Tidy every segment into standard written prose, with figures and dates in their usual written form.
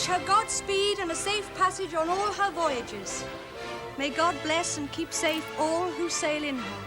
wish her Godspeed and a safe passage on all her voyages. May God bless and keep safe all who sail in her.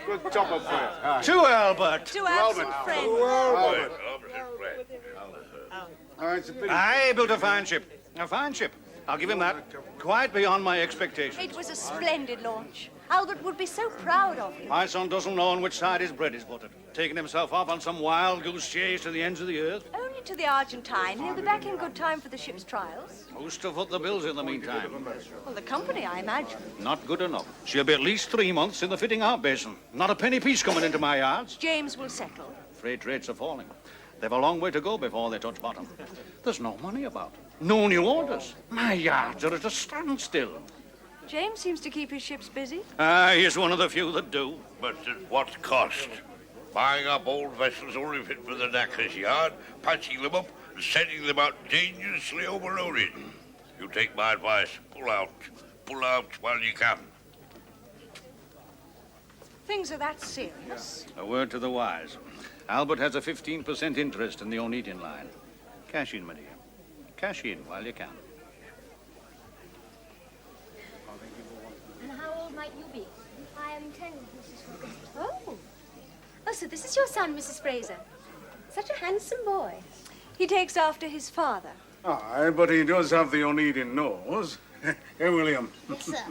Good job of it. To Albert. To absent friends. I built a fine ship. A fine ship. I'll give him that. Quite beyond my expectations. It was a splendid launch. Albert would be so proud of you. My son doesn't know on which side his bread is buttered. Taking himself off on some wild goose chase to the ends of the earth. Only to the Argentine. He'll be back in good time for the ship's trials. Who's to foot the bills in the meantime? Well, the company, I imagine. Not good enough. She'll be at least 3 months in the fitting out basin. Not a penny piece coming into my yards. James will settle. Freight rates are falling. They've a long way to go before they touch bottom. There's no money about. No new orders. My yards are at a standstill. James seems to keep his ships busy. He's one of the few that do. But at what cost? Buying up old vessels only fit for the knacker's yard, patching them up, and sending them out dangerously overloaded. You take my advice. Pull out. Pull out while you can. Things are that serious. A word to the wise. Albert has a 15% interest in the Oneida line. Cash in, my dear. Cash in while you can. And how old might you be? I am 10, Mrs. Fogarty. Oh, so this is your son, Mrs. Fraser. Such a handsome boy. He takes after his father. Aye, but he does have the Oneidan nose. Here, William. Yes, sir.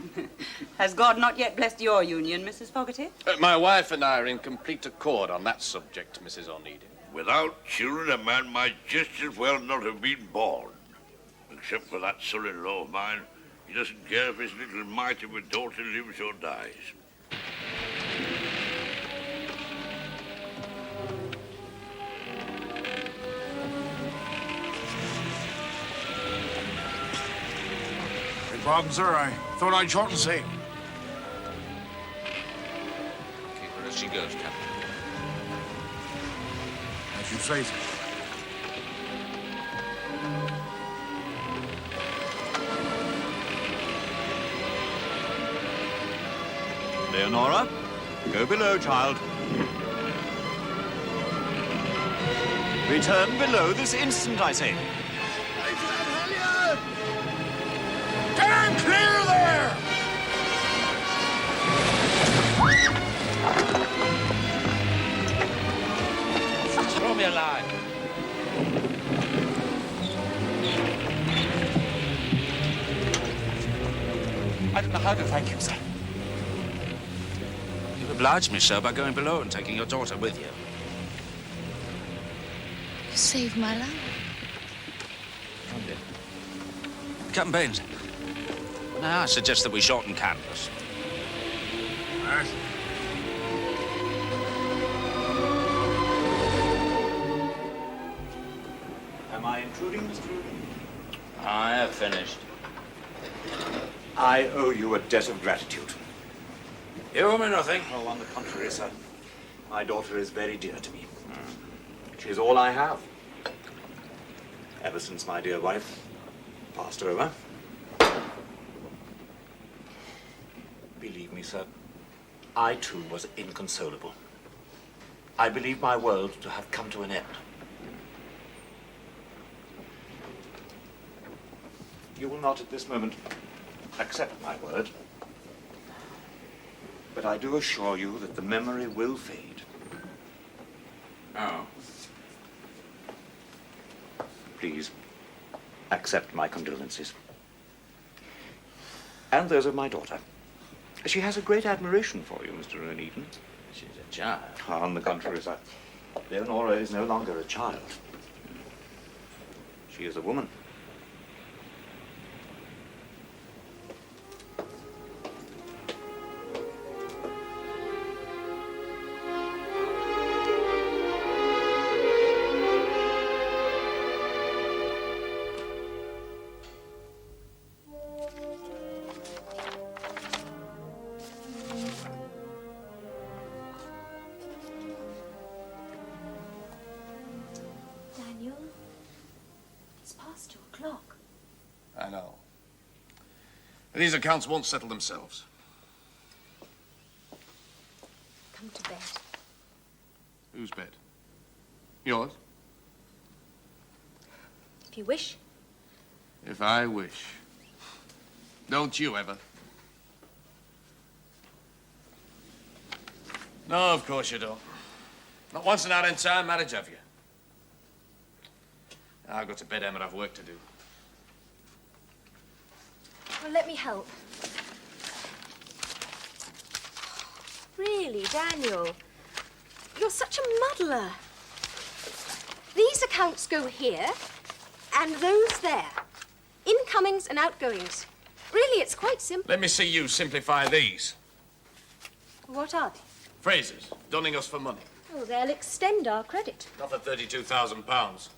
Has God not yet blessed your union, Mrs. Fogarty? My wife and I are in complete accord on that subject, Mrs. Oneida. Without children, a man might just as well not have been born. Except for that son-in-law of mine. He doesn't care if his little mite of a daughter lives or dies. Pardon, sir, I thought I'd shorten sail. Keep her as she goes, Captain. As you say, sir. Leonora, go below, child. Return below this instant, I say. Stand clear there! Throw me a line. I don't know how to thank you, sir. You obliged me, sir, by going below and taking your daughter with you. You saved my life. Captain Baines, now I suggest that we shorten canvas. Yes. Am I intruding, Mr. Ruby? I have finished. I owe you a debt of gratitude. You owe me nothing. Oh, on the contrary, sir. My daughter is very dear to me. She is all I have. Ever since my dear wife passed over. Believe me, sir, I too was inconsolable. I believed my world to have come to an end. You will not at this moment accept my word, but I do assure you that the memory will fade. Oh. Please, accept my condolences. And those of my daughter. She has a great admiration for you, Mr. Oneida. She's a child. On the contrary, sir. Leonora is no longer a child. She is a woman. I know. These accounts won't settle themselves. Come to bed. Whose bed? Yours? If you wish. If I wish. Don't you ever? No, of course you don't. Not once in our entire marriage have you. I'll go to bed, Emma. I've work to do. Well, let me help. Really, Daniel, you're such a muddler. These accounts go here, and those there. Incomings and outgoings. Really, it's quite simple. Let me see you simplify these. What are they? Phrases, dunning us for money. Oh, they'll extend our credit. Not for £32,000.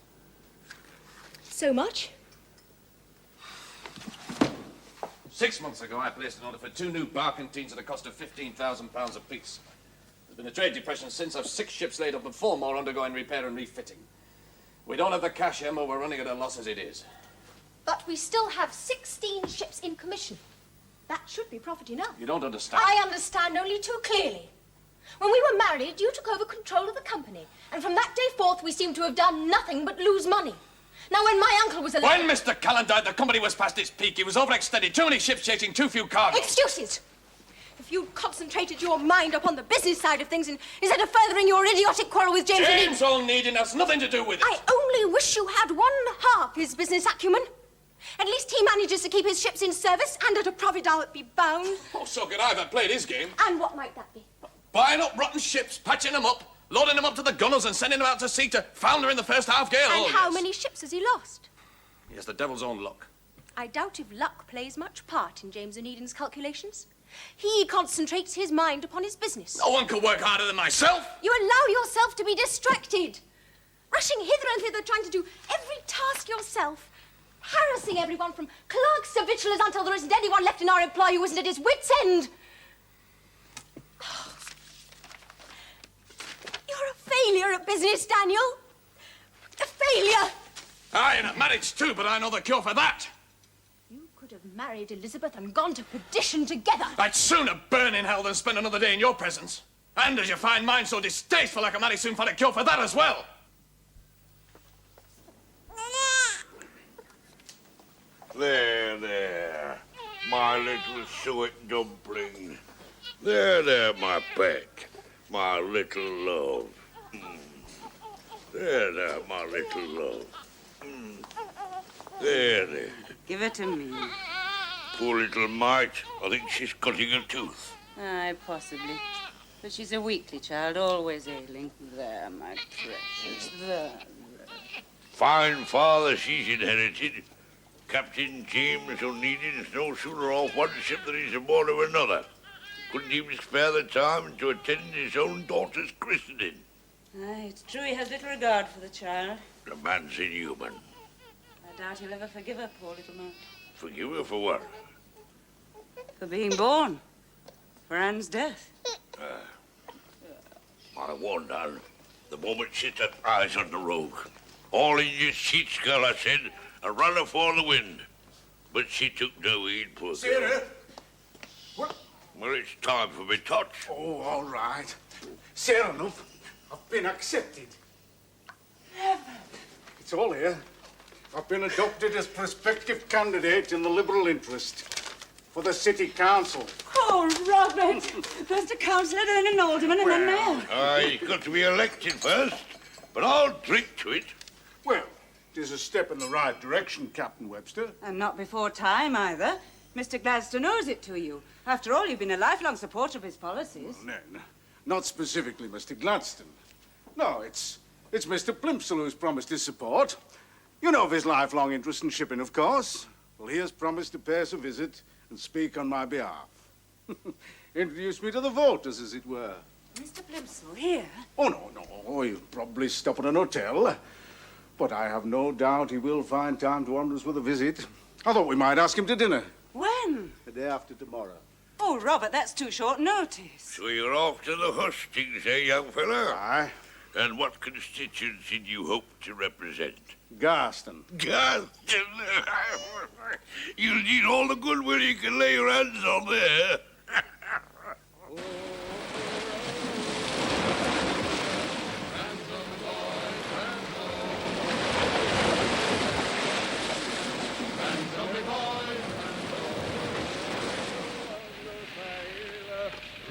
So much? 6 months ago, I placed an order for 2 new barkentines at a cost of £15,000 apiece. There's been a trade depression since. I've 6 ships laid up and 4 more undergoing repair and refitting. We don't have the cash, Emma. We're running at a loss as it is. But we still have 16 ships in commission. That should be profit enough. You don't understand. I understand only too clearly. When we were married, you took over control of the company. And from that day forth, we seem to have done nothing but lose money. Now, when my uncle was alive... When Mr. Callan died, the company was past its peak. It was overextended. Too many ships chasing too few cargoes. Excuses! If you'd concentrated your mind upon the business side of things instead of furthering your idiotic quarrel with James O'Neill... James O'Neill has nothing to do with it. I only wish you had one half his business acumen. At least he manages to keep his ships in service, and at a profit I'll be bound. Oh, so could I if I played his game. And what might that be? Buying up rotten ships, patching them up, loading them up to the gunnels and sending them out to sea to founder in the first half gale. And how many ships has he lost? He has the devil's own luck. I doubt if luck plays much part in James O'Neill's calculations. He concentrates his mind upon his business. No one could work harder than myself. You allow yourself to be distracted. Rushing hither and thither, trying to do every task yourself. Harassing everyone from clerks to victuallers until there isn't anyone left in our employ who isn't at his wit's end. You're a failure at business, Daniel. A failure. Aye, and at marriage too, but I know the cure for that. You could have married Elizabeth and gone to perdition together. I'd sooner burn in hell than spend another day in your presence. And as you find mine so distasteful, I can marry soon find a cure for that as well. There, my little suet dumpling. There, my pet, my little love. There, my little love. There. Give it to me. Poor little mite. I think she's cutting her tooth. Aye, possibly. But she's a weakly child, always ailing. There, my precious. There. Fine father she's inherited. Captain James O'Neill is no sooner off one ship than he's aboard of another. Couldn't even spare the time to attend his own daughter's christening. Aye, it's true he has little regard for the child. The man's inhuman. I doubt he'll ever forgive her, poor little man. Forgive her for what? For being born. For Anne's death. I warned Anne. The moment she set eyes on the rogue. All in your sheets, girl, I said, and run her for the wind. But she took no heed, poor girl. Sarah? What? Well, it's time for me touch. Oh, all right. Fair enough. I've been accepted. It's all here. I've been adopted as prospective candidate in the Liberal interest for the City Council. Oh, Robert! First a councillor, then an alderman, and then mayor. He's got to be elected first, but I'll drink to it. Well, it is a step in the right direction, Captain Webster. And not before time, either. Mr. Gladstone owes it to you. After all, you've been a lifelong supporter of his policies. Well, no, not specifically Mr. Gladstone. No, it's Mr. Plimsoll who's promised his support. You know of his lifelong interest in shipping, of course. Well, he has promised to pay us a visit and speak on my behalf. Introduce me to the voters, as it were. Mr. Plimsoll, here? Oh, no. He'll probably stop at an hotel. But I have no doubt he will find time to honour us with a visit. I thought we might ask him to dinner. When? The day after tomorrow. Oh, Robert, that's too short notice. So you're off to the hustings, eh, young fella? Aye. And what constituency do you hope to represent? Garston. Garston? You'll need all the goodwill you can lay your hands on there.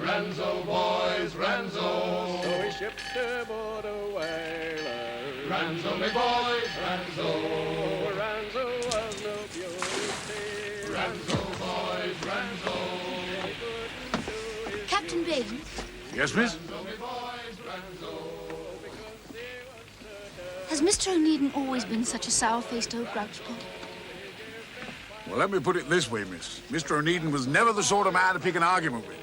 Ranzo boys, Ranzo. So we shipped aboard a whaler. Ranzo, me boys, Ranzo. Ranzo was no beauty. Ranzo boys, Ranzo. Captain Baines, Yes, miss? has Mr. O'Needon always been such a sour-faced old grouchpot? Well, let me put it this way, miss. Mr. O'Needon was never the sort of man to pick an argument with.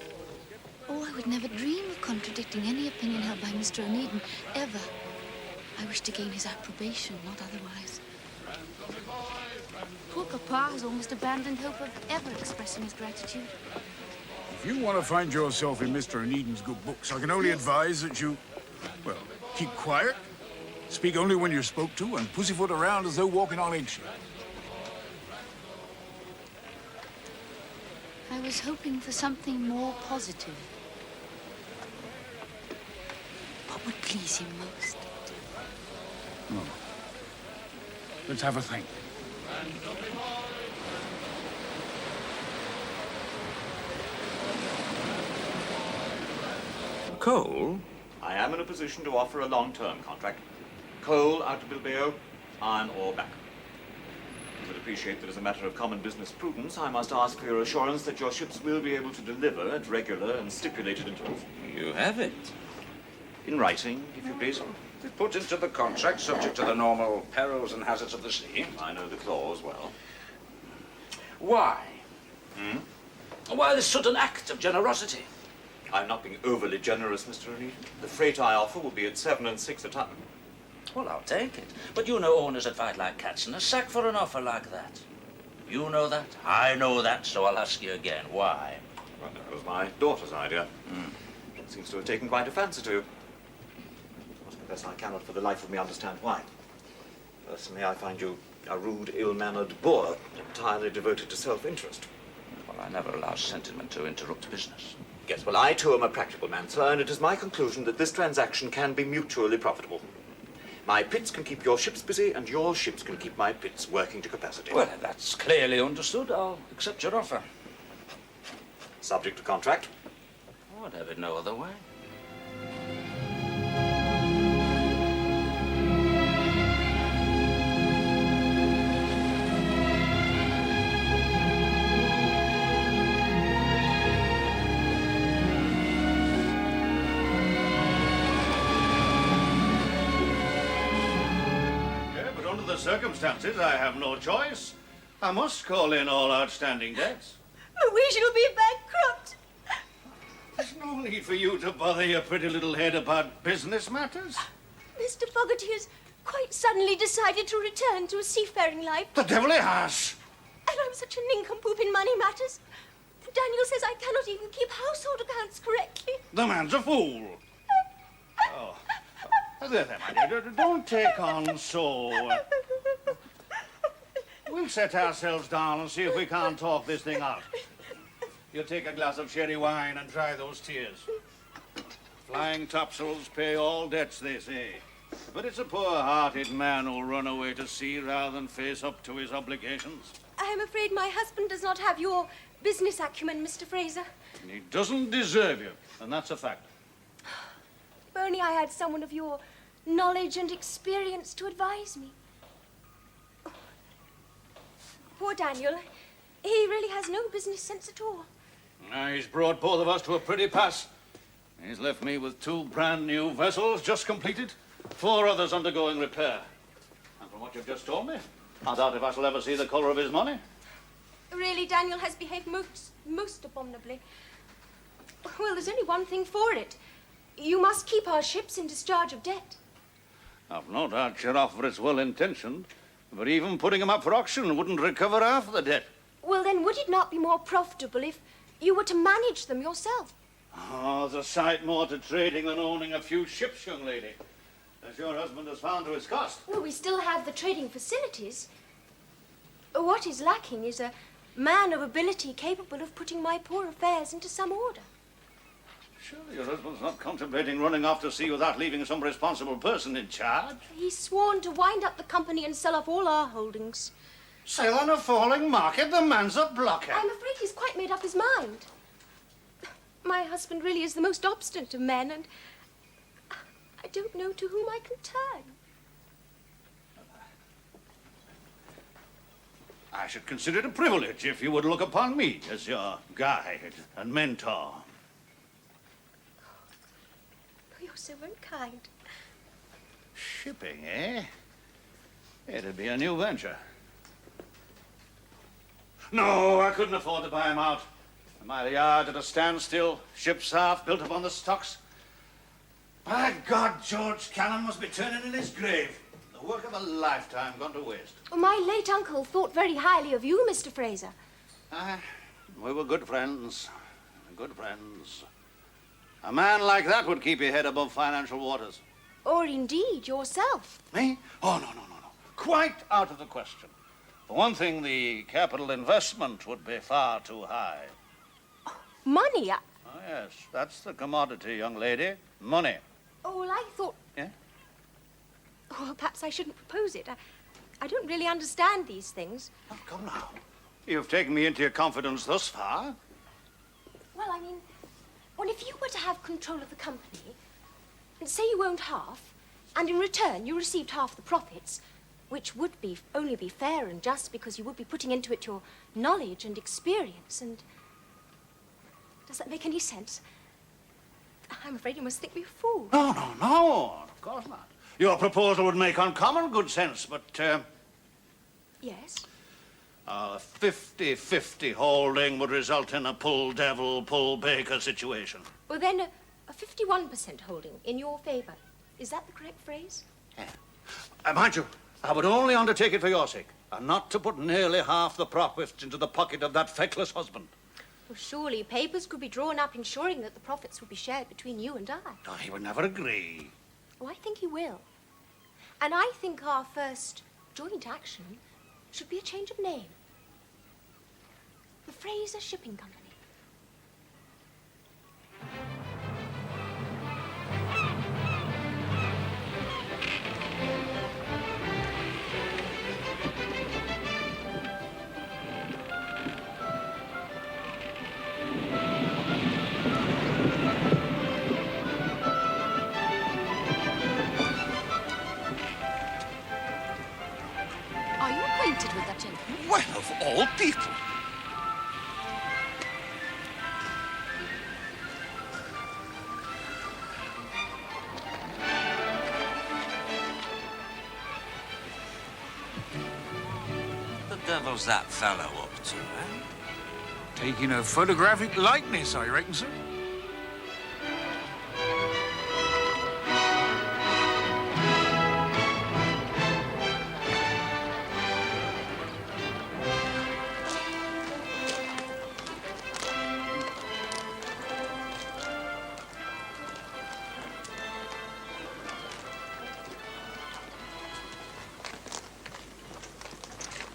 Oh, I would never dream of contradicting any opinion held by Mr. O'Needon, ever. I wish to gain his approbation, not otherwise. Poor Papa has almost abandoned hope of ever expressing his gratitude. If you want to find yourself in Mr. O'Needon's good books, I can only advise that you, well, keep quiet, speak only when you're spoke to, and pussyfoot around as though walking on eggshells. I was hoping for something more positive. What would please him most? Oh. Let's have a think. Cole? I am in a position to offer a long-term contract. Coal out to Bilbao, iron ore back. You would appreciate that as a matter of common business prudence, I must ask for your assurance that your ships will be able to deliver at regular and stipulated intervals. You have it. In writing, if you please. Put into the contract, subject to the normal perils and hazards of the sea. I know the clause well. Why? Why this sudden act of generosity? I'm not being overly generous, Mr. O'Needon. The freight I offer will be at 7 and 6 a ton. Well, I'll take it. But you know owners that fight like cats in a sack for an offer like that. You know that, I know that, so I'll ask you again, why? Well, that was my daughter's idea. She seems to have taken quite a fancy to you. I must confess I cannot for the life of me understand why. Personally, I find you a rude, ill-mannered boor, entirely devoted to self-interest. Well, I never allow sentiment to interrupt business. Yes, well, I too am a practical man, sir, and it is my conclusion that this transaction can be mutually profitable. My pits can keep your ships busy, and your ships can keep my pits working to capacity. Well, that's clearly understood. I'll accept your offer. Subject to contract? I would have it no other way. Circumstances, I have no choice. I must call in all outstanding debts. But we shall be bankrupt. There's no need for you to bother your pretty little head about business matters. Mr. Fogarty has quite suddenly decided to return to a seafaring life. The devil he has! And I'm such a nincompoop in money matters. Daniel says I cannot even keep household accounts correctly. The man's a fool. Oh. There, my dear, don't take on so. We'll set ourselves down and see if we can't talk this thing out. You take a glass of sherry wine and dry those tears. Flying topsails pay all debts, they say. But it's a poor-hearted man who'll run away to sea rather than face up to his obligations. I am afraid my husband does not have your business acumen, Mr. Fraser. And he doesn't deserve you, and that's a fact. If only I had someone of your knowledge and experience to advise me. Poor Daniel. He really has no business sense at all. He's brought both of us to a pretty pass. He's left me with 2 brand new vessels just completed, 4 others undergoing repair. And from what you've just told me, I doubt if I shall ever see the colour of his money. Really, Daniel has behaved most abominably. Well, there's only one thing for it. You must keep our ships in discharge of debt. I've no doubt your offer is well-intentioned, but even putting them up for auction wouldn't recover half the debt. Well, then, would it not be more profitable if you were to manage them yourself? Oh, there's a sight more to trading than owning a few ships, young lady. as your husband has found to his cost. Well, we still have the trading facilities. What is lacking is a man of ability capable of putting my poor affairs into some order. Surely your husband's not contemplating running off to sea without leaving some responsible person in charge? He's sworn to wind up the company and sell off all our holdings. Sell on a falling market? The man's a blockhead. I'm afraid he's quite made up his mind. My husband really is the most obstinate of men, and I don't know to whom I can turn. I should consider it a privilege if you would look upon me as your guide and mentor. Oh, you're so unkind. Shipping, eh? It'd be a new venture. No, I couldn't afford to buy him out. My yard at a standstill, ship's half built upon the stocks. By God, George Cannon must be turning in his grave. The work of a lifetime gone to waste. Well, my late uncle thought very highly of you, Mr. Fraser. We were good friends. Good friends. A man like that would keep your head above financial waters. Or indeed yourself. Me? Oh, no. Quite out of the question. For one thing, the capital investment would be far too high. Money? Oh, yes, that's the commodity, young lady. Money. Oh, well, I thought... Yeah? Well, perhaps I shouldn't propose it. I don't really understand these things. Oh, come now. You've taken me into your confidence thus far. Well, I mean, well, if you were to have control of the company, and say you owned half, and in return you received half the profits, which would only be fair and just because you would be putting into it your knowledge and experience, and... Does that make any sense? I'm afraid you must think me a fool. No. Of course not. Your proposal would make uncommon good sense, but, Yes? a 50-50 holding would result in a pull devil, pull baker situation. Well, then, a 51% holding in your favor. Is that the correct phrase? Yeah. Mind you, I would only undertake it for your sake, and not to put nearly half the profits into the pocket of that feckless husband. Well, surely papers could be drawn up ensuring that the profits would be shared between you and I. Oh, he would never agree. Oh, I think he will. And I think our first joint action should be a change of name. The Fraser Shipping Company. Are you acquainted with that gentleman? Well, of all people. The devil's that fellow up to, eh? Taking a photographic likeness, I reckon, sir.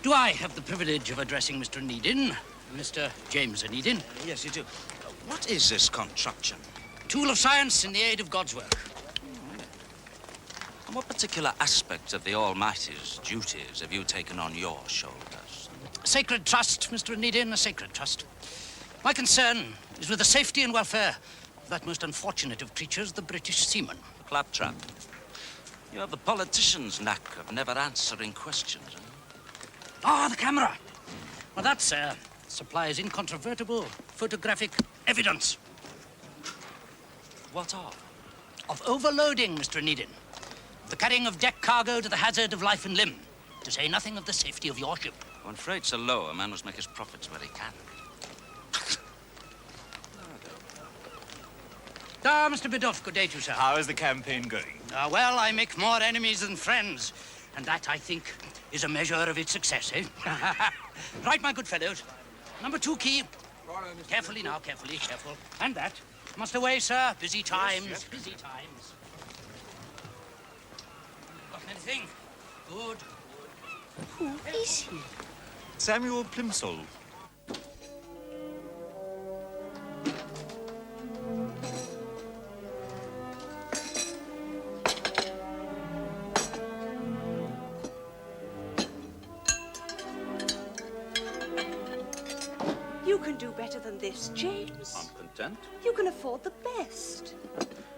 Do I have the privilege of addressing Mr. Needin? Mr. James Needin? Yes, you do. What is this contraption? Tool of science in the aid of God's work. And what particular aspects of the Almighty's duties have you taken on your shoulders? Sacred trust, Mr. Needin, a sacred trust. My concern is with the safety and welfare of that most unfortunate of creatures, the British seaman. Claptrap. You have the politician's knack of never answering questions, eh? Ah, the camera. Well, that, sir, supplies incontrovertible photographic evidence. What of? Of overloading, Mr. Needin. The carrying of deck cargo to the hazard of life and limb. To say nothing of the safety of your ship. When freight's are low, a man must make his profits where he can. Mr. Biddulph, good day to you, sir. How is the campaign going? Well, I make more enemies than friends. And that, I think, is a measure of its success, eh? Right, my good fellows. Number 2 key. Carefully now, carefully, careful. And that. Must away, sir. Busy times, busy times. Anything? Good. Who is he? Samuel Plimsoll. You can do better than this, James. I'm content. You can afford the best.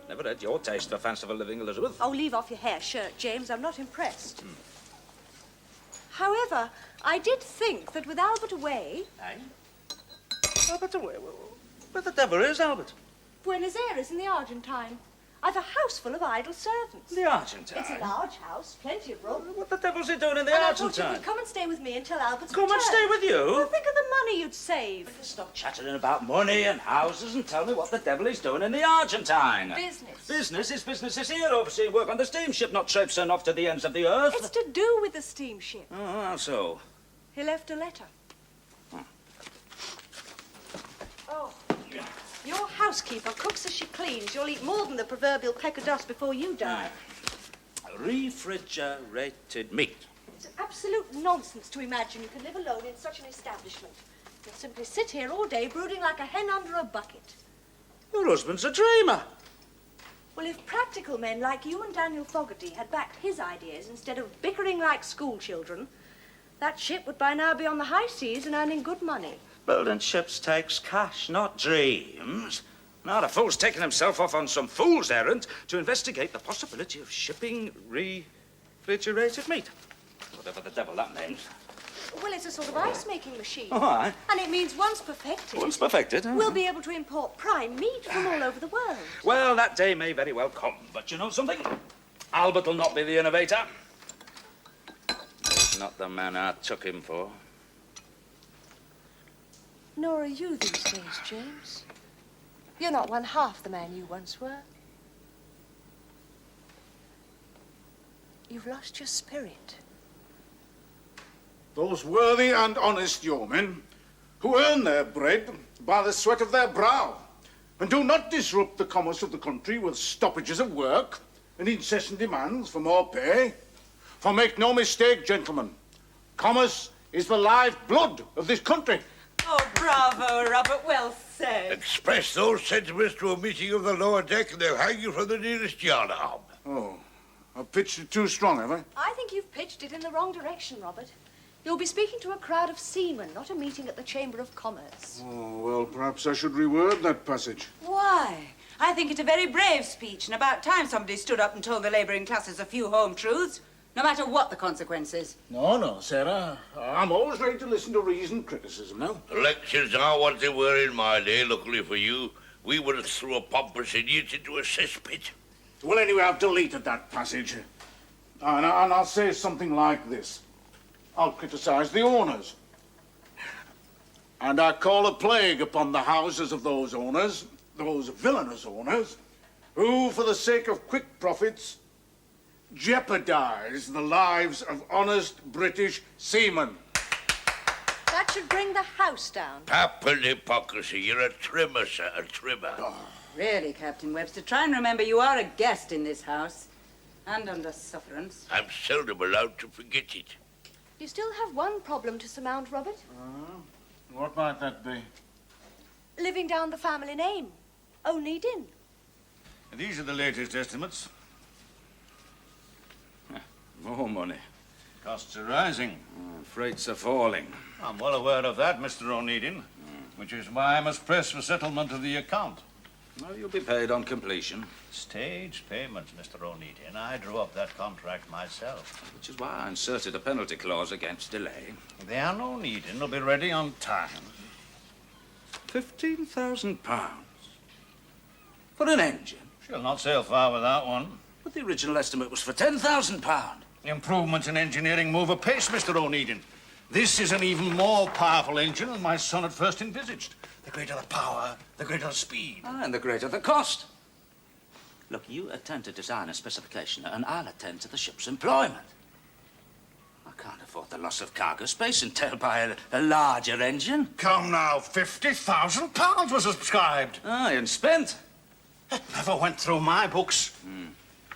Never had your taste for fanciful living, Elizabeth. Oh, leave off your hair shirt, James. I'm not impressed. However, I did think that with Albert away... Aye? Albert away? Where the devil is Albert? Buenos Aires in the Argentine. I've a house full of idle servants. The Argentine? It's a large house, plenty of room. What the devil's he doing in the And I thought you Argentine? could come and stay with me until Albert's Come and return. stay with you? Well, think of the money you'd save. Stop chattering about money and houses and tell me what the devil he's doing in the Argentine. Business. Business is here, overseeing work on the steamship, not traipsing off to the ends of the earth. It's to do with the steamship. Oh, how so? He left a letter. Oh. Your housekeeper cooks as she cleans. You'll eat more than the proverbial peck of dust before you die. Refrigerated meat. It's absolute nonsense to imagine you can live alone in such an establishment. You'll simply sit here all day brooding like a hen under a bucket. Your husband's a dreamer. Well, if practical men like you and Daniel Fogarty had backed his ideas instead of bickering like school children, that ship would by now be on the high seas and earning good money. Building ships takes cash, not dreams. Now the fool's taken himself off on some fool's errand to investigate the possibility of shipping refrigerated meat. Whatever the devil that means. Well, it's a sort of ice-making machine. Oh, aye. And it means once perfected... Once perfected, huh? We'll be able to import prime meat from all over the world. Well, that day may very well come, but you know something? Albert will not be the innovator. He's not the man I took him for. Nor are you these days, James. You're not one half the man you once were. You've lost your spirit. Those worthy and honest yeomen who earn their bread by the sweat of their brow and do not disrupt the commerce of the country with stoppages of work and incessant demands for more pay. For make no mistake, gentlemen, commerce is the lifeblood of this country. Oh, bravo, Robert. Well said. Express those sentiments to a meeting of the lower deck and they'll hang you from the nearest yardarm. Oh, I've pitched it too strong, have I? I think you've pitched it in the wrong direction, Robert. You'll be speaking to a crowd of seamen, not a meeting at the Chamber of Commerce. Oh, well, perhaps I should reword that passage. Why? I think it a very brave speech, and about time somebody stood up and told the labouring classes a few home truths, no matter what the consequences. No, Sarah. I'm always ready to listen to reasoned criticism now. Elections are what they were in my day, luckily for you. We would have threw a pompous idiot into a cesspit. Well, anyway, I've deleted that passage. And I'll say something like this. I'll criticize the owners. And I call a plague upon the houses of those owners, those villainous owners, who, for the sake of quick profits, jeopardize the lives of honest British seamen. That should bring the house down. Papal hypocrisy. You're a trimmer, sir, a trimmer. Really, Captain Webster, try and remember you are a guest in this house, and under sufferance. I'm seldom allowed to forget it. You still have one problem to surmount, Robert. What might that be? Living down the family name. O'Needin. These are the latest estimates. More money. Costs are rising. Freights are falling. I'm well aware of that, Mr. O'Needin, which is why I must press for settlement of the account. Well, you'll be paid on completion. Staged payments, Mr. O'Needin. I drew up that contract myself. Which is why I inserted a penalty clause against delay. The Anne O'Needin will be ready on time. £15,000 for an engine. She'll not sail far with that one. But the original estimate was for £10,000. Improvements in engineering move apace, Mr. O'Needin. This is an even more powerful engine than my son at first envisaged. The greater the power, the greater the speed. And the greater the cost. Look, you attend to design and specification, and I'll attend to the ship's employment. I can't afford the loss of cargo space entailed by a larger engine. Come now, £50,000 was subscribed. Aye, and spent. It never went through my books.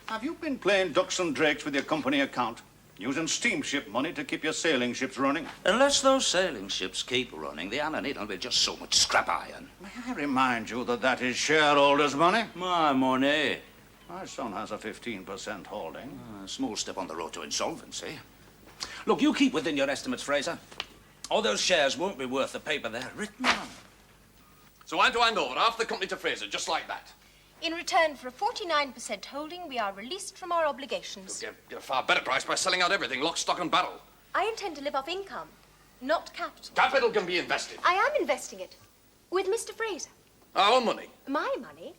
Have you been playing ducks and drakes with your company account? Using steamship money to keep your sailing ships running? Unless those sailing ships keep running, the Anna Needle will be just so much scrap iron. May I remind you that that is shareholders' money? My money. My son has a 15% holding. A small step on the road to insolvency. Look, you keep within your estimates, Fraser. All those shares won't be worth the paper they're written on. So I'm to hand over half the company to Fraser, just like that. In return for a 49% holding, we are released from our obligations. You'll get a far better price by selling out everything, lock, stock and barrel. I intend to live off income, not capital. Capital can be invested. I am investing it with Mr. Fraser. Our money. My money?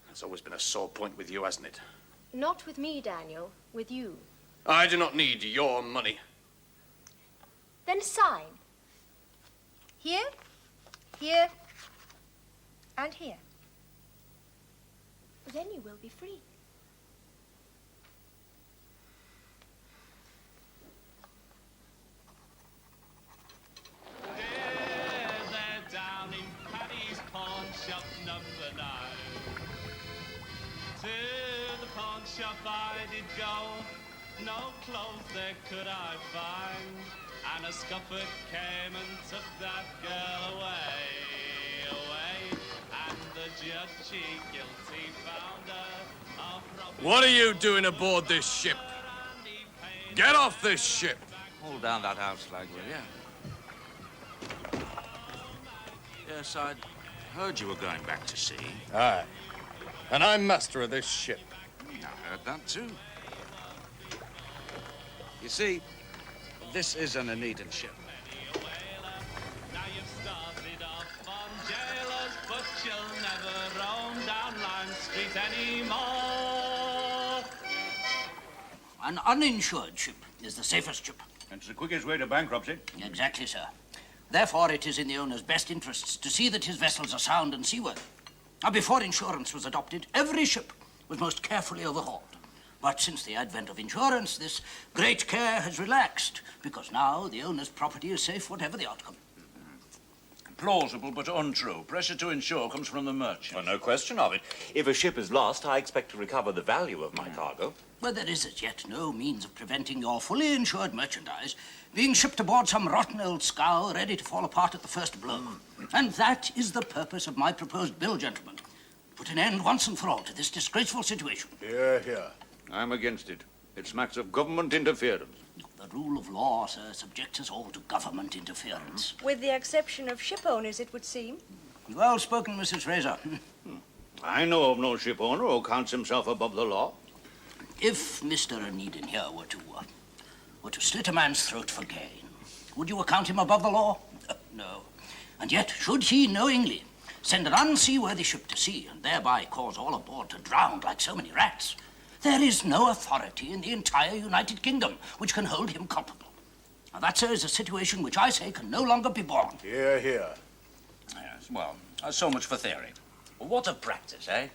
That's always been a sore point with you, hasn't it? Not with me, Daniel, with you. I do not need your money. Then sign. Here, here, and here. Then you will be free. They're down in Paddy's pawn shop number 9. To the pawn shop I did go, no clothes there could I find, and a scupper came and took that girl away, away, and the judge, she guilty found her of robbery. What are you doing aboard this ship? Get off this ship! Hold down that house flag, will you? Yes, I'd heard you were going back to sea. Aye. And I'm master of this ship. I heard that too. You see, this is an Aneidan ship. Now you've started off on jailers, but you'll never roam down Lime Street anymore. An uninsured ship is the safest ship. It's the quickest way to bankruptcy. Exactly, sir. Therefore, it is in the owner's best interests to see that his vessels are sound and seaworthy. Now, before insurance was adopted, every ship was most carefully overhauled. But since the advent of insurance, this great care has relaxed, because now the owner's property is safe whatever the outcome. Plausible but untrue. Pressure to insure comes from the merchant. Well, no question of it. If a ship is lost, I expect to recover the value of my cargo. Well, there is as yet no means of preventing your fully insured merchandise being shipped aboard some rotten old scow ready to fall apart at the first blow. And that is the purpose of my proposed bill, gentlemen. Put an end once and for all to this disgraceful situation. Here, here. I'm against it. It smacks of government interference. The rule of law, sir, subjects us all to government interference. With the exception of ship owners, it would seem. Well spoken, Mrs. Fraser. I know of no ship owner who counts himself above the law. If Mr. Aneidan here were to slit a man's throat for gain, would you account him above the law? No. And yet, should he knowingly send an unseaworthy ship to sea and thereby cause all aboard to drown like so many rats, there is no authority in the entire United Kingdom which can hold him culpable. Now, that, sir, is a situation which I say can no longer be borne. Here, here. Yes, well, so much for theory. What of practice, eh?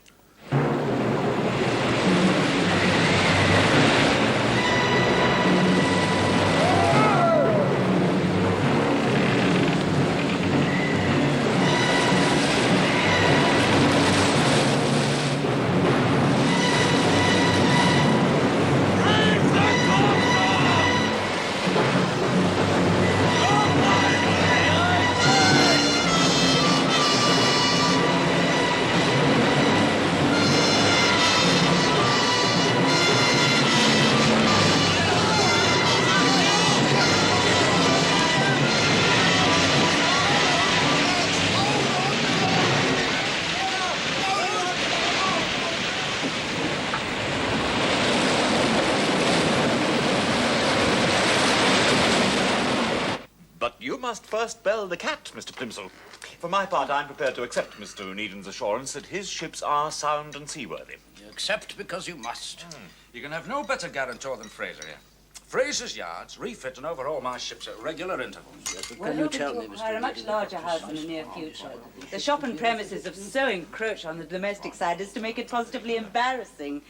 You must first bell the cat, Mr. Plimsoll. For my part, I'm prepared to accept Mr. Aneidan's assurance that his ships are sound and seaworthy. You accept because you must. You can have no better guarantor than Fraser here. Fraser's yards refit and overhaul my ships at regular intervals. Yes, but We're can you hoping tell to me, Mr. acquire a much Aneidan, larger what house in the near future. The shop and premises have so encroached on the domestic side as to make it positively embarrassing.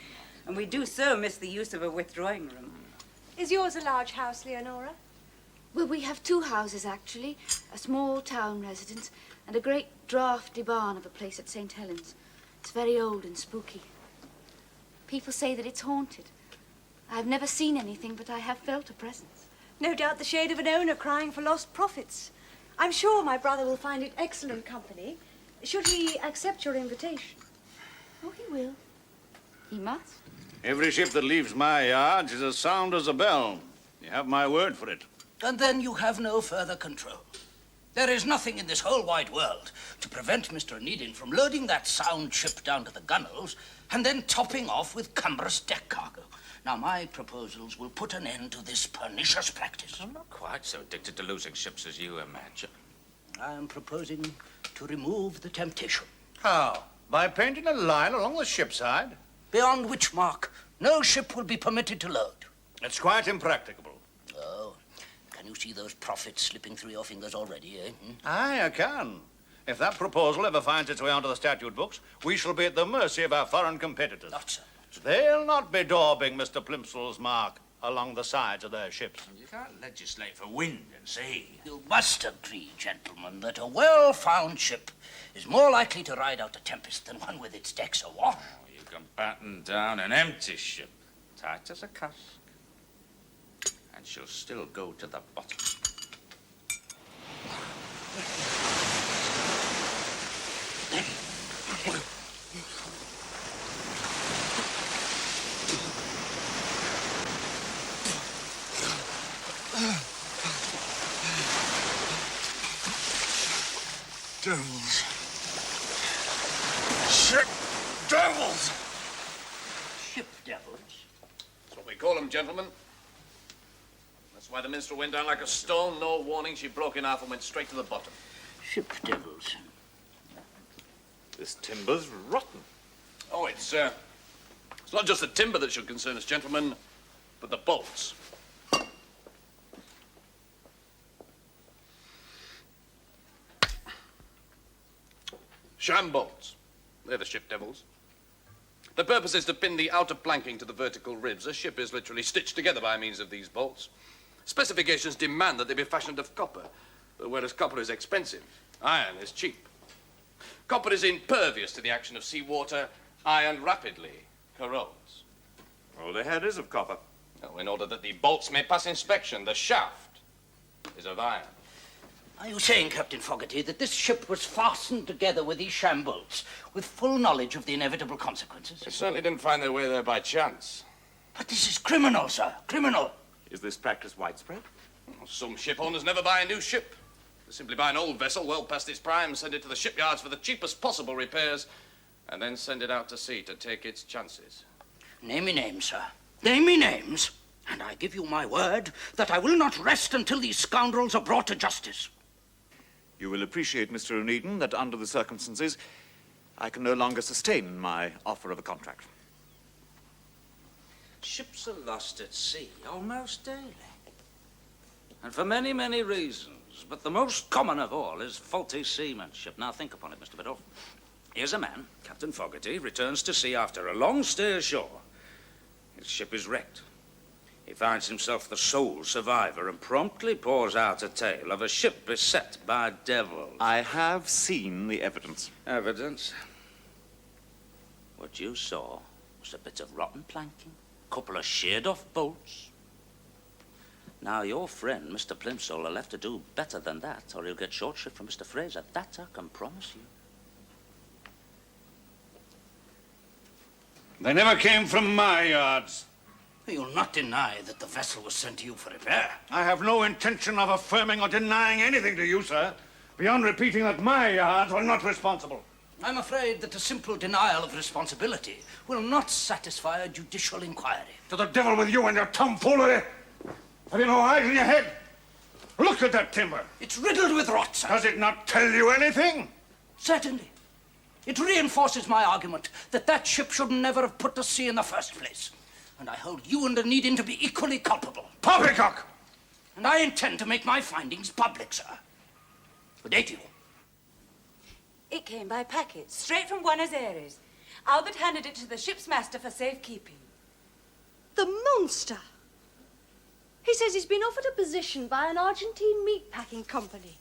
And we do so miss the use of a withdrawing room. Is yours a large house, Leonora? Well, we have two houses, actually. A small town residence and a great draughty barn of a place at St. Helens. It's very old and spooky. People say that it's haunted. I've never seen anything, but I have felt a presence. No doubt the shade of an owner crying for lost profits. I'm sure my brother will find it excellent company. Should he accept your invitation? Oh, he will. He must. Every ship that leaves my yards is as sound as a bell. You have my word for it. And then you have no further control. There is nothing in this whole wide world to prevent Mr. Needin from loading that sound ship down to the gunwales and then topping off with cumbrous deck cargo. Now, my proposals will put an end to this pernicious practice. I'm not quite so addicted to losing ships as you imagine. I am proposing to remove the temptation. How? By painting a line along the ship's side? Beyond which mark no ship will be permitted to load. It's quite impracticable. Oh, can you see those profits slipping through your fingers already, eh? Aye, I can. If that proposal ever finds its way onto the statute books, we shall be at the mercy of our foreign competitors. Not so. They'll not be daubing Mr. Plimsoll's mark along the sides of their ships. You can't legislate for wind and sea. You must agree, gentlemen, that a well-found ship is more likely to ride out a tempest than one with its decks awash. Oh, you can batten down an empty ship, tight as a cask, and she'll still go to the bottom. Devils. Ship devils! Ship devils? That's what we call them, gentlemen. That's why the minstrel went down like a stone. No warning, she broke in half and went straight to the bottom. Ship devils. This timber's rotten. Oh, it's not just the timber that should concern us, gentlemen, but the bolts. Sham bolts. They're the ship devils. The purpose is to pin the outer planking to the vertical ribs. A ship is literally stitched together by means of these bolts. Specifications demand that they be fashioned of copper, whereas copper is expensive, iron is cheap. Copper is impervious to the action of seawater. Iron rapidly corrodes. Well, the head is of copper. Now, in order that the bolts may pass inspection, the shaft is of iron. Are you saying, Captain Fogarty, that this ship was fastened together with these sham bolts with full knowledge of the inevitable consequences? They certainly didn't find their way there by chance. But this is criminal, sir. Criminal. Is this practice widespread? Some ship owners never buy a new ship. They simply buy an old vessel well past its prime, send it to the shipyards for the cheapest possible repairs, and then send it out to sea to take its chances. Name me names, sir. Name me names, and I give you my word that I will not rest until these scoundrels are brought to justice. You will appreciate, Mr. O'Needon, that under the circumstances, I can no longer sustain my offer of a contract. Ships are lost at sea almost daily. And for many, many reasons. But the most common of all is faulty seamanship. Now think upon it, Mr. Biddulph. Here's a man, Captain Fogarty, returns to sea after a long stay ashore. His ship is wrecked. He finds himself the sole survivor and promptly pours out a tale of a ship beset by devils. I have seen the evidence. Evidence? What you saw was a bit of rotten planking, a couple of sheared-off bolts. Now, your friend, Mr. Plimsoll, will have to do better than that, or he'll get short shrift from Mr. Fraser. That I can promise you. They never came from my yards. You'll not deny that the vessel was sent to you for repair. I have no intention of affirming or denying anything to you, sir, beyond repeating that my yards were not responsible. I'm afraid that a simple denial of responsibility will not satisfy a judicial inquiry. To the devil with you and your tomfoolery! Have you no eyes in your head? Look at that timber. It's riddled with rot, sir. Does it not tell you anything? Certainly. It reinforces my argument that that ship should never have put to sea in the first place. And I hold you and Needin to be equally culpable. Poppycock! And I intend to make my findings public, sir. Good day to you. It came by packet, straight from Buenos Aires. Albert handed it to the ship's master for safekeeping. The monster! He says he's been offered a position by an Argentine meatpacking company.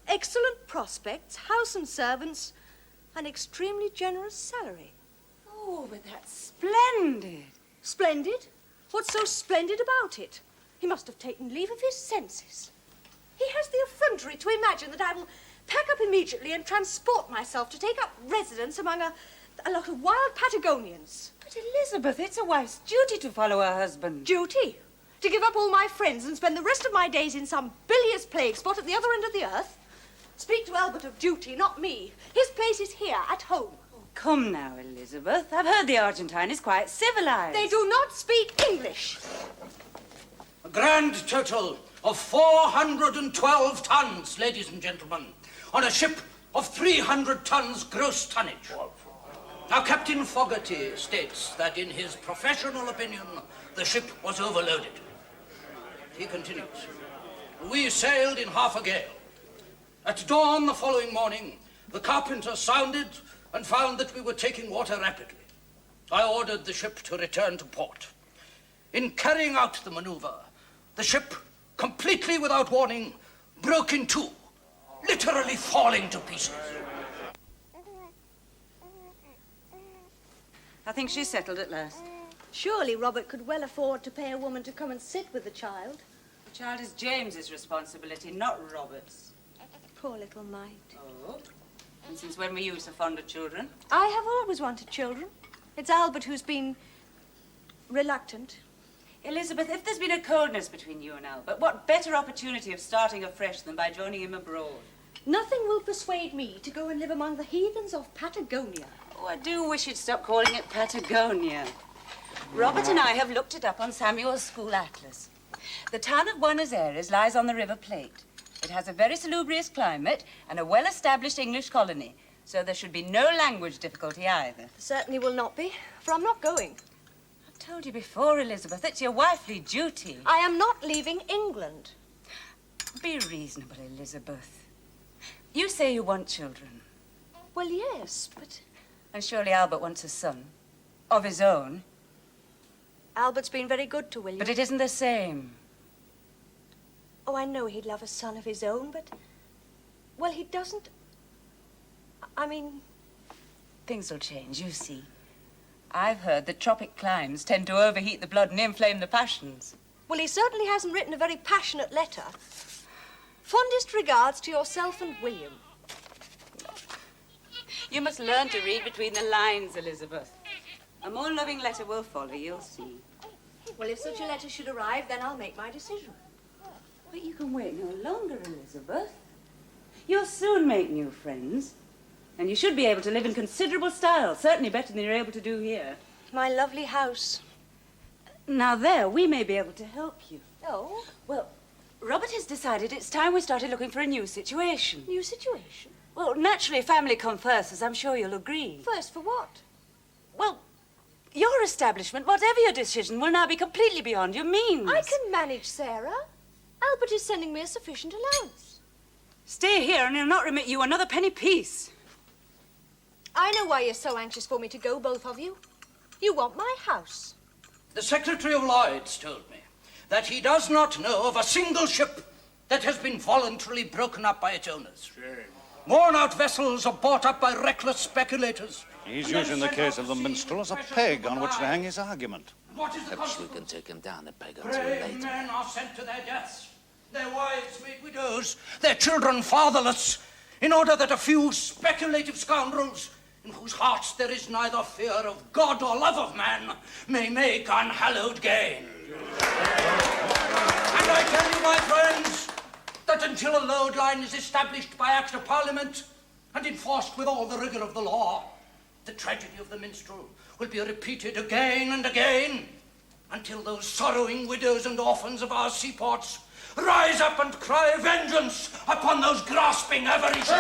Excellent prospects, house and servants, an extremely generous salary. Oh, Oh, but that's splendid. Splendid? What's so splendid about it? He must have taken leave of his senses. He has the effrontery to imagine that I will pack up immediately and transport myself to take up residence among a lot of wild Patagonians. But Elizabeth, it's a wife's duty to follow her husband. Duty? To give up all my friends and spend the rest of my days in some bilious plague spot at the other end of the earth? Speak to Albert of duty, not me. His place is here, at home. Come now, Elizabeth. I've heard the Argentine is quite civilized. They do not speak English. A grand total of 412 tons, ladies and gentlemen, on a ship of 300 tons gross tonnage. Now, Captain Fogarty states that in his professional opinion, the ship was overloaded. He continues, we sailed in half a gale. At dawn the following morning, the carpenter sounded and found that we were taking water rapidly. I ordered the ship to return to port. In carrying out the maneuver, the ship, completely without warning, broke in two, literally falling to pieces. I think she's settled at last. Surely Robert could well afford to pay a woman to come and sit with the child. The child is James's responsibility, not Robert's. Poor little mite. Oh? And since when were you so fond of children? I have always wanted children. It's Albert who's been reluctant. Elizabeth, if there's been a coldness between you and Albert, what better opportunity of starting afresh than by joining him abroad? Nothing will persuade me to go and live among the heathens of Patagonia. Oh, I do wish you'd stop calling it Patagonia. Robert and I have looked it up on Samuel's school atlas. The town of Buenos Aires lies on the River Plate. It has a very salubrious climate and a well-established English colony, so there should be no language difficulty either. Certainly will not be, for I'm not going. I've told you before, Elizabeth, it's your wifely duty. I am not leaving England. Be reasonable, Elizabeth. You say you want children. Well, yes, but... And surely Albert wants a son. Of his own. Albert's been very good to William. But it isn't the same. Oh, I know he'd love a son of his own, but... Well, he doesn't... I mean... Things will change, you see. I've heard that tropic climes tend to overheat the blood and inflame the passions. Well, he certainly hasn't written a very passionate letter. Fondest regards to yourself and William. You must learn to read between the lines, Elizabeth. A more loving letter will follow, you'll see. Well, if such a letter should arrive, then I'll make my decision. But you can wait no longer, Elizabeth. You'll soon make new friends. And you should be able to live in considerable style, certainly better than you're able to do here. My lovely house. Now there, we may be able to help you. Oh? Well, Robert has decided it's time we started looking for a new situation. New situation? Well, naturally, family come first, as I'm sure you'll agree. First for what? Well, your establishment, whatever your decision, will now be completely beyond your means. I can manage, Sarah. Albert is sending me a sufficient allowance. Stay here and he'll not remit you another penny piece. I know why you're so anxious for me to go, both of you. You want my house. The Secretary of Lloyds told me that he does not know of a single ship that has been voluntarily broken up by its owners. Shame. Worn-out vessels are bought up by reckless speculators. He's using the case of the minstrel as a peg on which to hang his argument. What is the Perhaps we can take him down a peg or two Brave later. men are sent to their deaths, their wives made widows, their children fatherless, in order that a few speculative scoundrels, in whose hearts there is neither fear of God or love of man, may make unhallowed gain. And I tell you, my friends, that until a load line is established by Act of Parliament and enforced with all the rigour of the law, the tragedy of the minstrel will be repeated again and again until those sorrowing widows and orphans of our seaports rise up and cry vengeance upon those grasping avaricious.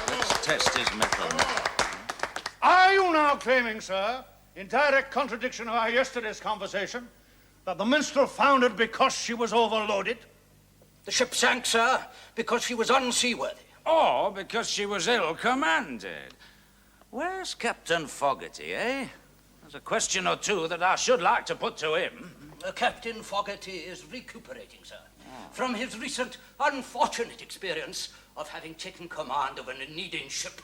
Let's test his mettle. Are you now claiming, sir, in direct contradiction of our yesterday's conversation, that the minstrel foundered because she was overloaded? The ship sank, sir, because she was unseaworthy. Or because she was ill-commanded. Where's Captain Fogarty, eh? There's a question or two that I should like to put to him. Captain Fogarty is recuperating, sir. from his recent unfortunate experience of having taken command of an Aeneid ship.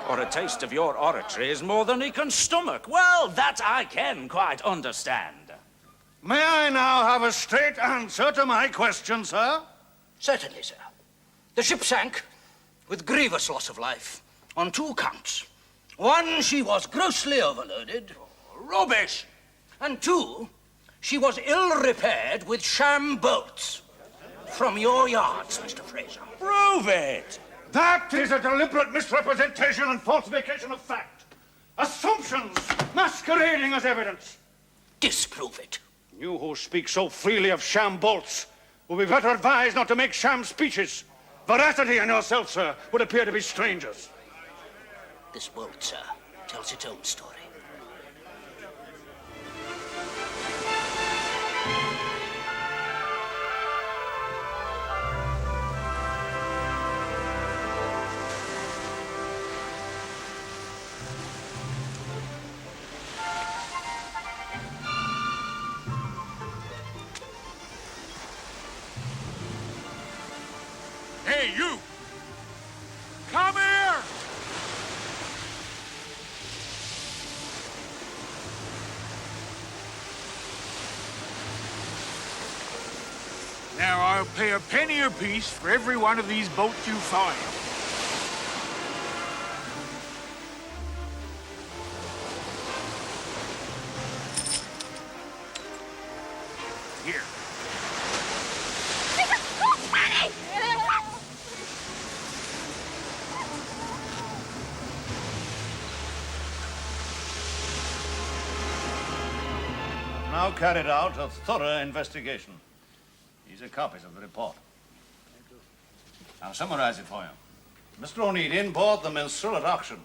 Or a taste of your oratory is more than he can stomach. Well, that I can quite understand. May I now have a straight answer to my question, sir? Certainly, sir. The ship sank with grievous loss of life on 2 counts. 1, she was grossly overloaded. Rubbish! And 2, she was ill-repaired with sham bolts. From your yards, Mr. Fraser. Prove it! That is a deliberate misrepresentation and falsification of fact. Assumptions masquerading as evidence. Disprove it. You who speak so freely of sham bolts will be better advised not to make sham speeches. Veracity and yourself, sir, would appear to be strangers. This bolt, sir, tells its own story. Hey, you! Come here! Now, I'll pay a penny apiece for every one of these boats you find. Here. Now carried out a thorough investigation. These are copies of the report. I'll summarize it for you. Mr. O'Neidin bought the minstrel at auction.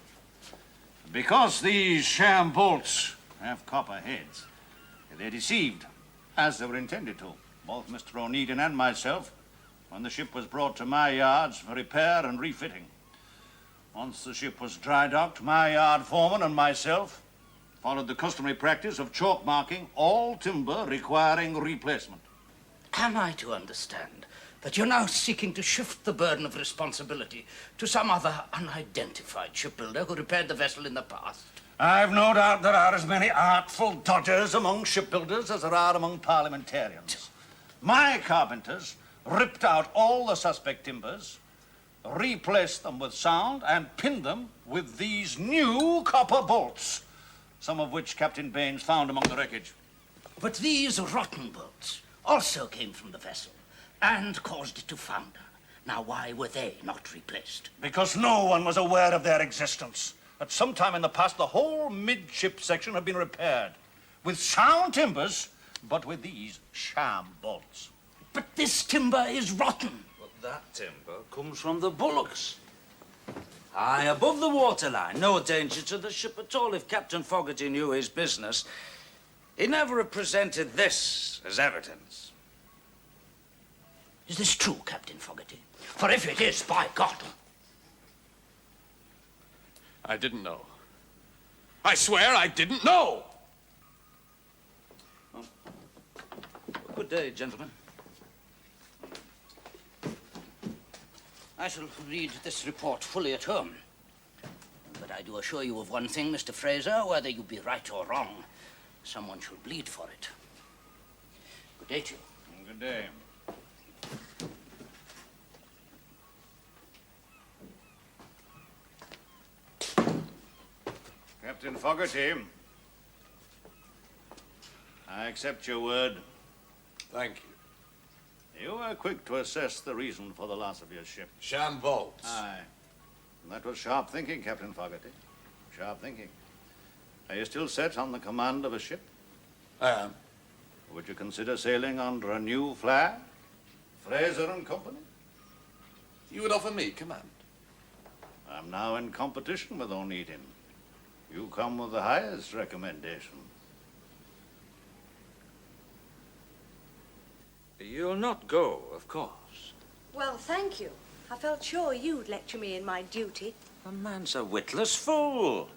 Because these sham bolts have copper heads, they deceived, as they were intended to, both Mr. O'Neidin and myself, when the ship was brought to my yards for repair and refitting. Once the ship was dry docked, my yard foreman and myself followed the customary practice of chalk marking all timber requiring replacement. Am I to understand that you're now seeking to shift the burden of responsibility to some other unidentified shipbuilder who repaired the vessel in the past? I've no doubt there are as many artful dodgers among shipbuilders as there are among parliamentarians. My carpenters ripped out all the suspect timbers, replaced them with sound, and pinned them with these new copper bolts, some of which Captain Baines found among the wreckage. But these rotten bolts also came from the vessel and caused it to founder. Now, why were they not replaced? Because no one was aware of their existence. At some time in the past, the whole midship section had been repaired with sound timbers, but with these sham bolts. But this timber is rotten. Well, that timber comes from the bullocks. High above the waterline. No danger to the ship at all if Captain Fogarty knew his business. He never presented this as evidence. Is this true, Captain Fogarty? For if it is, by God... I didn't know. I swear I didn't know! Good day, gentlemen. I shall read this report fully at home. But I do assure you of one thing, Mr. Fraser, whether you be right or wrong, someone shall bleed for it. Good day to you. Good day. Captain Fogarty, I accept your word. Thank you. You were quick to assess the reason for the loss of your ship. Sham bolts. Aye. And that was sharp thinking, Captain Fogarty. Sharp thinking. Are you still set on the command of a ship? I am. Would you consider sailing under a new flag? Fraser and Company? You would offer me command? I'm now in competition with O'Neidin. You come with the highest recommendation. You'll not go, of course. Well, thank you. I felt sure you'd lecture me in my duty. The man's a witless fool.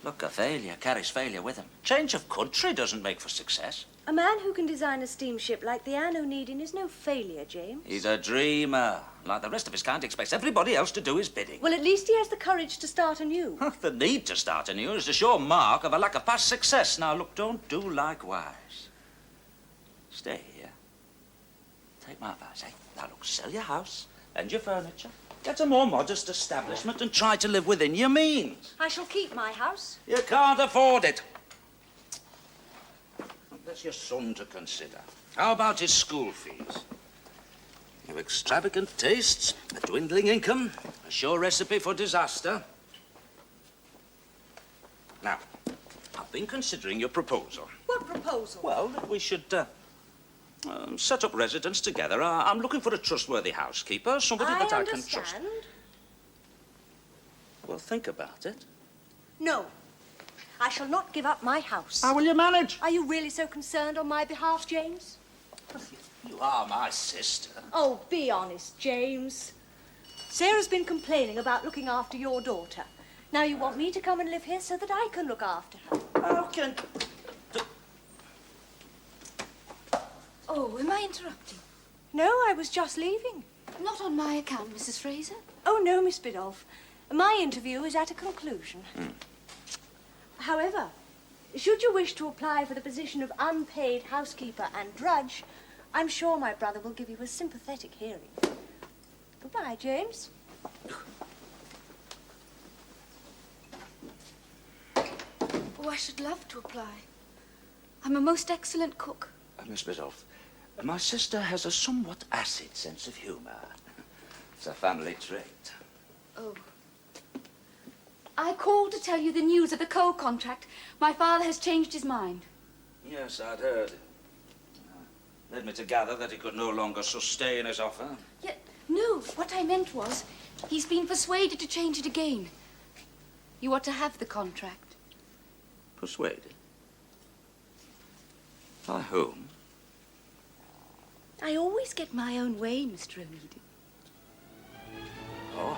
Look, a failure carries failure with him. Change of country doesn't make for success. A man who can design a steamship like the Anne O'Needin is no failure, James. He's a dreamer. Like the rest of his kind, expects everybody else to do his bidding. Well, at least he has the courage to start anew. The need to start anew is a sure mark of a lack of past success. Now, look, don't do likewise. Stay here. Take my advice, eh? Now, look, sell your house and your furniture. Get a more modest establishment and try to live within your means. I shall keep my house. You can't afford it. That's your son to consider. How about his school fees? You have extravagant tastes, a dwindling income, a sure recipe for disaster. Now, I've been considering your proposal. What proposal? Well, that we should set up residence together. I'm looking for a trustworthy housekeeper, somebody that I can trust. Well, think about it. No. I shall not give up my house. How will you manage? Are you really so concerned on my behalf, James? You are my sister. Oh, be honest, James. Sarah's been complaining about looking after your daughter. Now you want me to come and live here so that I can look after her. How can... Oh, am I interrupting? No, I was just leaving. Not on my account, Mrs. Fraser. Oh, no, Miss Biddulph. My interview is at a conclusion. However, should you wish to apply for the position of unpaid housekeeper and drudge, I'm sure my brother will give you a sympathetic hearing. Goodbye, James. Oh, I should love to apply. I'm a most excellent cook. Miss Biddulph, my sister has a somewhat acid sense of humor. It's a family trait. Oh. I called to tell you the news of the coal contract. My father has changed his mind. Yes, I'd heard. Led me to gather that he could no longer sustain his offer. Yet, no, what I meant was, he's been persuaded to change it again. You ought to have the contract. Persuaded? By whom? I always get my own way, Mr. O'Needin. Oh,